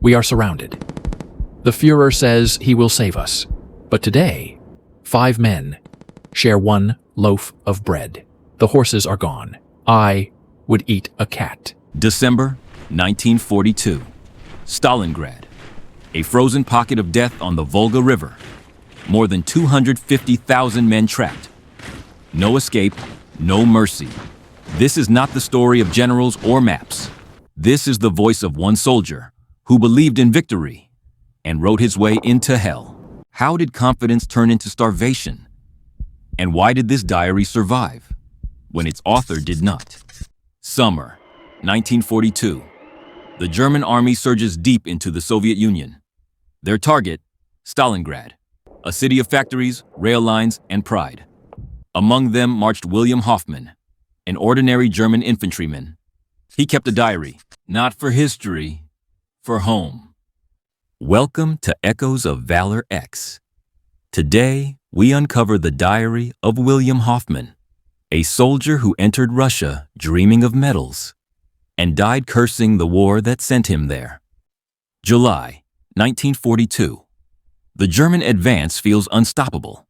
We are surrounded. The Führer says he will save us. But today, 5 men share 1 loaf of bread. The horses are gone. I would eat a cat. December 1942. Stalingrad. A frozen pocket of death on the Volga River. More than 250,000 men trapped. No escape, no mercy. This is not the story of generals or maps. This is the voice of one soldier who believed in victory and wrote his way into hell. How did confidence turn into starvation? And why did this diary survive when its author did not? Summer 1942. The German army surges deep into the Soviet Union. Their target, Stalingrad, a city of factories, rail lines, and pride. Among them marched William Hoffman, an ordinary German infantryman. He kept a diary, not for history, for home. Welcome to Echoes of Valor X. Today, we uncover the diary of William Hoffman, a soldier who entered Russia dreaming of medals and died cursing the war that sent him there. July 1942. The German advance feels unstoppable.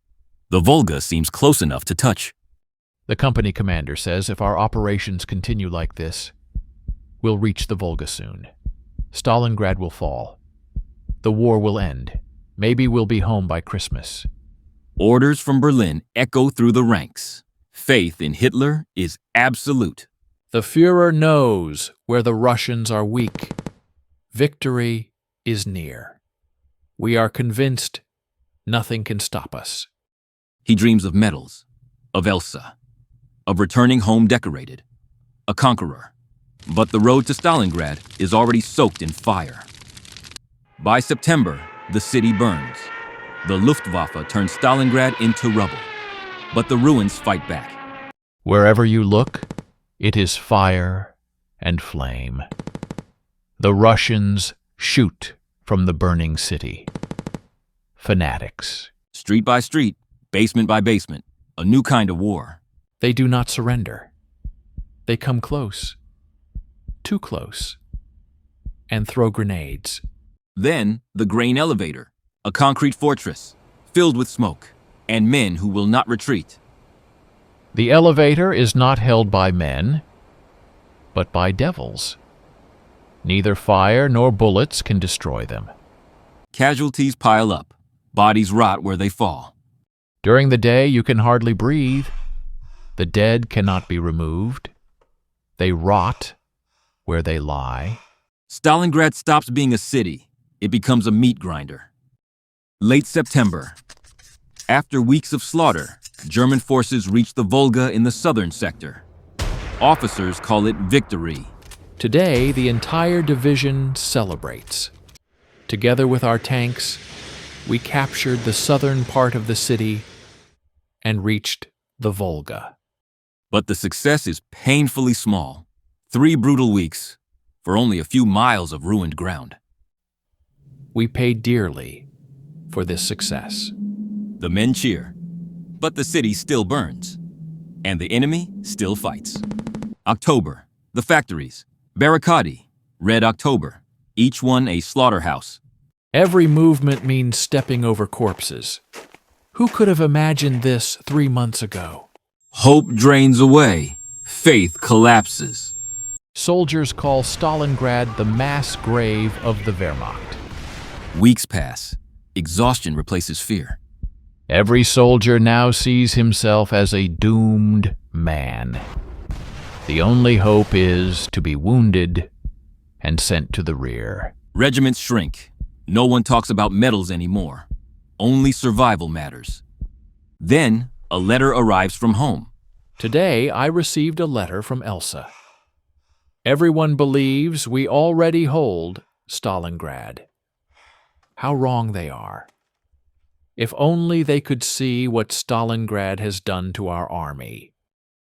The Volga seems close enough to touch. The company commander says if our operations continue like this, we'll reach the Volga soon. Stalingrad will fall. The war will end. Maybe we'll be home by Christmas. Orders from Berlin echo through the ranks. Faith in Hitler is absolute. The Führer knows where the Russians are weak. Victory is near. We are convinced nothing can stop us. He dreams of medals, of Elsa, of returning home decorated, a conqueror. But the road to Stalingrad is already soaked in fire. By September, the city burns. The Luftwaffe turns Stalingrad into rubble. But the ruins fight back. Wherever you look, it is fire and flame. The Russians shoot from the burning city. Fanatics. Street by street, basement by basement, a new kind of war. They do not surrender. They come close, too close, and throw grenades. Then the grain elevator, a concrete fortress, filled with smoke, and men who will not retreat. The elevator is not held by men, but by devils. Neither fire nor bullets can destroy them. Casualties pile up. Bodies rot where they fall. During the day, you can hardly breathe. The dead cannot be removed. They rot where they lie. Stalingrad stops being a city. It becomes a meat grinder. Late September. After weeks of slaughter, German forces reach the Volga in the southern sector. Officers call it victory. Today, the entire division celebrates. Together with our tanks, we captured the southern part of the city and reached the Volga. But the success is painfully small. 3 brutal weeks for only a few miles of ruined ground. We paid dearly for this success. The men cheer, but the city still burns, and the enemy still fights. October, the factories, Barricadi, Red October, each one a slaughterhouse. Every movement means stepping over corpses. Who could have imagined this 3 months ago? Hope drains away. Faith collapses. Soldiers call Stalingrad the mass grave of the Wehrmacht. Weeks pass. Exhaustion replaces fear. Every soldier now sees himself as a doomed man. The only hope is to be wounded and sent to the rear. Regiments shrink. No one talks about medals anymore. Only survival matters. Then, a letter arrives from home. Today, I received a letter from Elsa. Everyone believes we already hold Stalingrad. How wrong they are. If only they could see what Stalingrad has done to our army.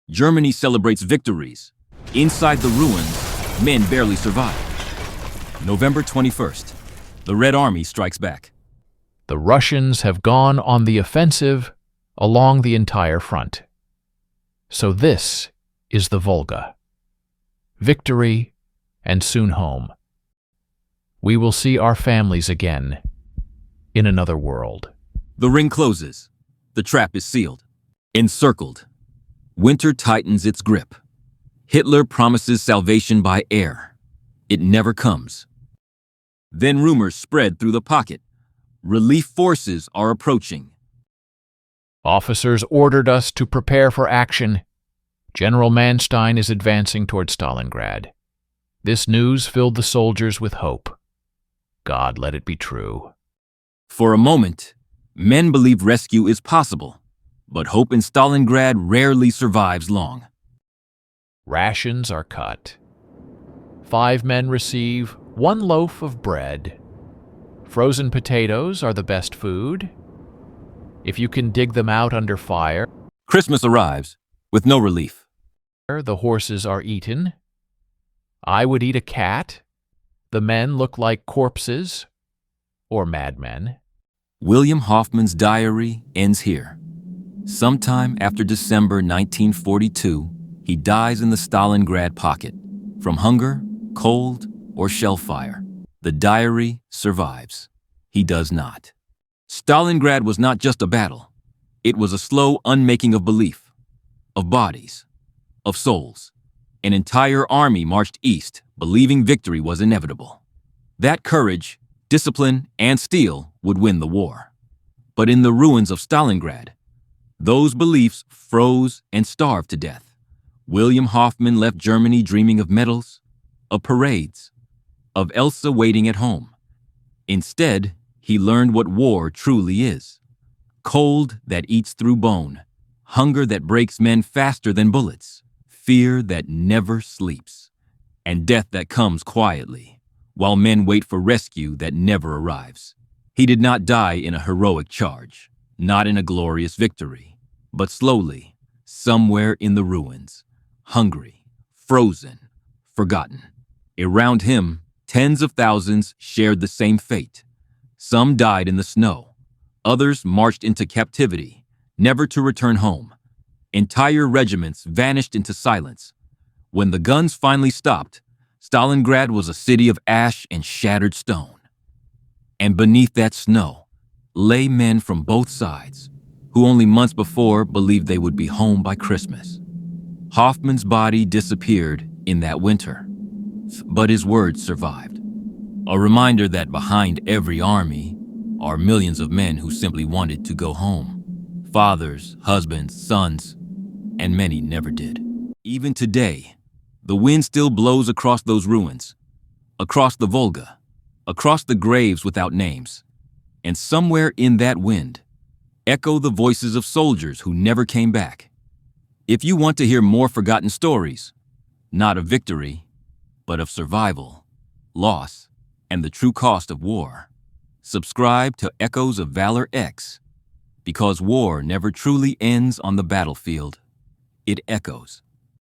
Germany celebrates victories. Inside the ruins, men barely survive. November 21st. The Red Army strikes back. The Russians have gone on the offensive along the entire front. So this is the Volga. Victory and soon home. We will see our families again in another world. The ring closes. The trap is sealed. Encircled. Winter tightens its grip. Hitler promises salvation by air. It never comes. Then rumors spread through the pocket. Relief forces are approaching. Officers ordered us to prepare for action. General Manstein is advancing toward Stalingrad. This news filled the soldiers with hope. God, let it be true. For a moment, men believe rescue is possible, but hope in Stalingrad rarely survives long. Rations are cut. 5 men receive 1 loaf of bread. Frozen potatoes are the best food. If you can dig them out under fire, Christmas arrives with no relief. the horses are eaten. I would eat a cat. The men look like corpses or madmen. William Hoffman's diary ends here. Sometime after December 1942, he dies in the Stalingrad pocket from hunger, cold, or shell fire. The diary survives. He does not. Stalingrad was not just a battle. It was a slow unmaking of belief, of bodies, of souls. An entire army marched east, believing victory was inevitable. That courage, discipline, and steel would win the war. But in the ruins of Stalingrad, those beliefs froze and starved to death. William Hoffman left Germany dreaming of medals, of parades, of Elsa waiting at home. Instead, he learned what war truly is. Cold that eats through bone, hunger that breaks men faster than bullets, fear that never sleeps, and death that comes quietly, while men wait for rescue that never arrives. He did not die in a heroic charge, not in a glorious victory, but slowly, somewhere in the ruins, hungry, frozen, forgotten. Around him, tens of thousands shared the same fate. Some died in the snow. Others marched into captivity, never to return home. Entire regiments vanished into silence. When the guns finally stopped, Stalingrad was a city of ash and shattered stone. And beneath that snow lay men from both sides, who only months before believed they would be home by Christmas. Hoffman's body disappeared in that winter, but his words survived. A reminder that behind every army are millions of men who simply wanted to go home. Fathers, husbands, sons, and many never did. Even today, the wind still blows across those ruins, across the Volga, across the graves without names. And somewhere in that wind, echo the voices of soldiers who never came back. If you want to hear more forgotten stories, not of victory, but of survival, loss, and the true cost of war, subscribe to Echoes of Valor X, because war never truly ends on the battlefield. It echoes.